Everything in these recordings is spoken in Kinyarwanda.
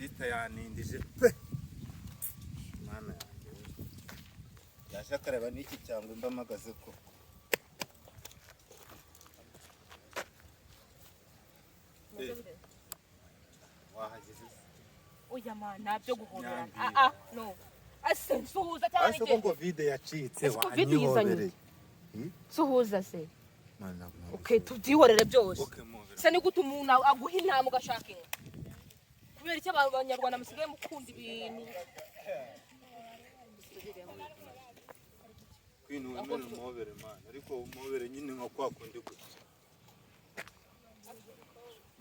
umusita yanindije pe mana yanjye yaje akareba n'iki cyangwa mbamagaze ko wahageze oya mana byo guhoberana no ase nsuhuza cyane ase ngo video yacitse wanyihobereye suhuza se mana okay tubyihorere byose se ni gute umuntu aguha intama ugashaka inka kubera icyo abanyarwanda musigaye mukunda ibintu kwintu wemere umuhobere mana ariko umuhobere nyine nka kwa kundi gutya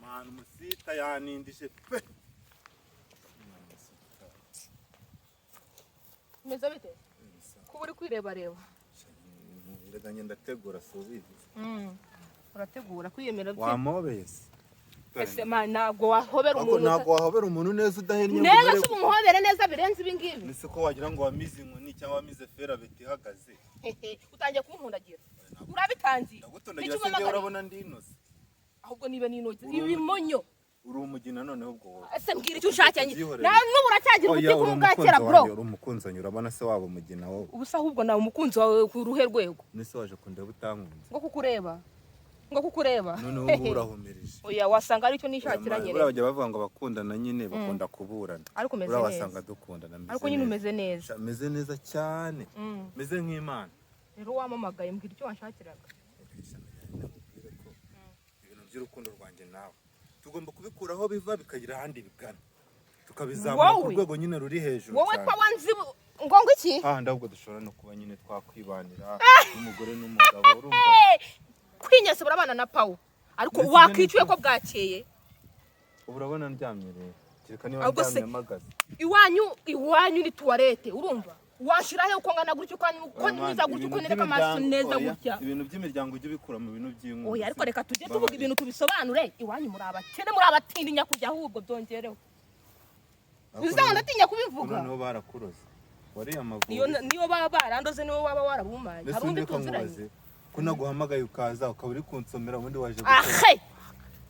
mana umusita yanindije pe meze bite kuba uri kwireba reba ndaganye ndategura subizi urategura kwiyemera bye wamobeye ese mana ntabwo wahobera umuntu ntabwo wahobera umuntu neza udahennye neza se umuhobere neza birenze ibi ngibi nise ko wagira ngo wamize inkoni cyangwa wamize fera beti ihagaze utangiye kumundagira urabitangiye ndagutondagira se urabona ndinoze ahubwo niba ninoze ibimonyo uri umugina noneho ubwo wowe ese mbwira icyo ushakanye nawe n'ubu uracyagira umuti kumubwakera bro uri umukunzanyi urabona se waba umugina wowe ubusa ahubwo nawe umukunzi wawe ku ruhe rwego nise waje kundeba utankunze ngo kukureba noneho ubu urahumirije oya wasanga ari cyo nishakira nyere urabajya bavuga ngo bakundana nyine bakunda kuburana ariko meze neza urabasanga dukundana ariko nyine umeze neza meze neza cyane meze nk'Imana rero wamamagaye mbwira icyo wanshakiraga ibintu by'urukundo rwanjye nawe tugomba kubikuraho biva bikagira ahandi bigana tukabizamura ku rwego nyine ruri hejuru wowe kwa wanzi ngo iki ndabwo dushobora no kuba nyine twakwibanira n'umugore n'umugabo urumva Kwinyesebura abana na Paul ariko wakiciwe ko bwakeye ubu urabona ndyamye rero kereka niba ndyamye magaze iwanyu ni toilette urumva washiraho uko ngana gutyo ko niza gutyo ko nereka amaso neza gutya ibintu by'imiryango ujye bikura mu bintu by'inkunzi oya ariko reka tujye tuvuga ibintu tubisobanure iwanyu muri abakene muri abatindinya kujya ahubwo byongereho uzanga ndatinya kubivuga noneho barakuroze wari amavubi niyo baba barandoze niwo waba warabumanye hari undi tunziranye ko naguhamagaye ukaza ukaba uri kunsomera ubundi waje gukora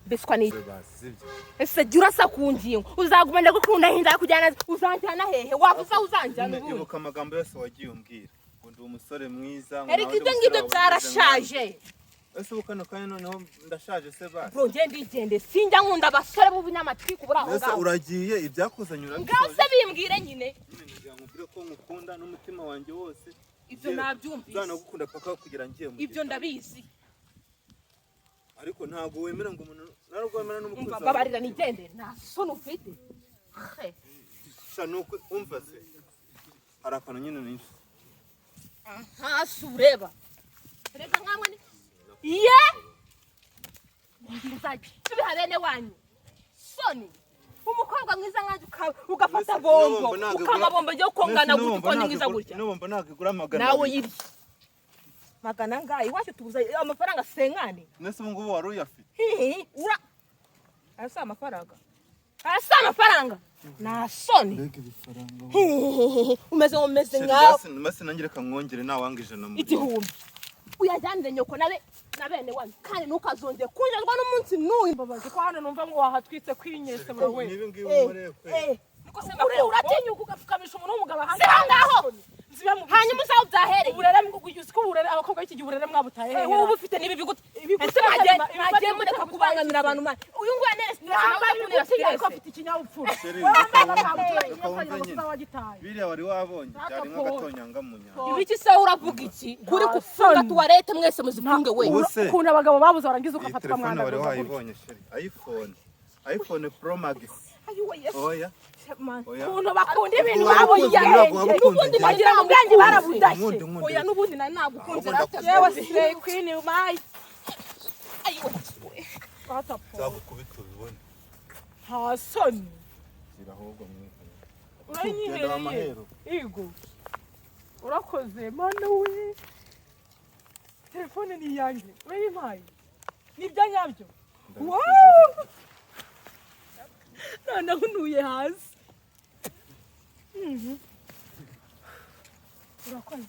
beswa ni ese jurasa kungingo uzagumenda gukunda hinda kujyana uzanjyana hehe wavuza uzanjyana ubu ibuka amagambo yose wagiye umbwira ngo ndi umusore mwiza ngo eriko ibyo ngibyo byarashaje ese ubukano kandi noneho ndashaje se basi bro ngende sinjya nkunda abasore b'ubunyamatwi kubura aho ngaho ese uragiye ibyakuzanye urabisoje ngase bimbwire nyine nkubwire ko ngukunda n'umutima wanjye wose ibyo nabyumvise zana gukunda paka kugira ngiye mu ibyo ndabizi ariko ntago wemera ngo umuntu narugwemera n'umukozi babarira nigende nta soni ufite nuko umva se hari akantu nyine ninshi sureba reka nkamwe ni ye tubiha bene wanyu soni umukobwa mwiza nkanje ugafata bombo ukamabombo ryo kongana gutyo ko mwiza gutya n'ubombo nagigura magana nawe yibi magana ngayi wacu tubuza amafaranga senkane nese ubu ngubu wari uyafite ura asa amafaranga na soni umeze ngaho mase nangire kamwongere nawangije no muri igihumbi uyajyanire nyoko nabe nabene wanyu kandi nukazongera kunjazwa n'umunsi n'uyu mbabaje ko hano numva ngo wahatwitse Kwinyesebura we nibi ngibi umureke niko se makuru uratinyuka ugapfukamisha umuntu w'umugabo hangaho hanyuma uzaho byahereye uburere muguyuzi ko uburere abakobwa iki giburere mwabutaye wowe ubufite nibi biguti ese magiye mureka kubanganira abantu mane uyu nguye nerese ariko afite ikinyabupfura biriya wari wabonye cyari nk'agatonyanga mu nyanja ibiki se uravuga iki kuri kufunga tuwarete mwese muzifunge we kuntu abagabo babuze barangiza ukafatwa mwana wari wayibonye sheri iPhone Pro Max oya kuntu bakunda ibintu babonye n'ubundi bagira mu bwanjye barabudashye oya n'ubundi nari nagukunze yewe slay queen my ayiwe zagukubita ubibone nta soni zirahubwo mwese uranyiheye igo urakoze mana we telefone ni yanjye urayimpaye nibyo nyabyo wow noneho unuye hasi urakoze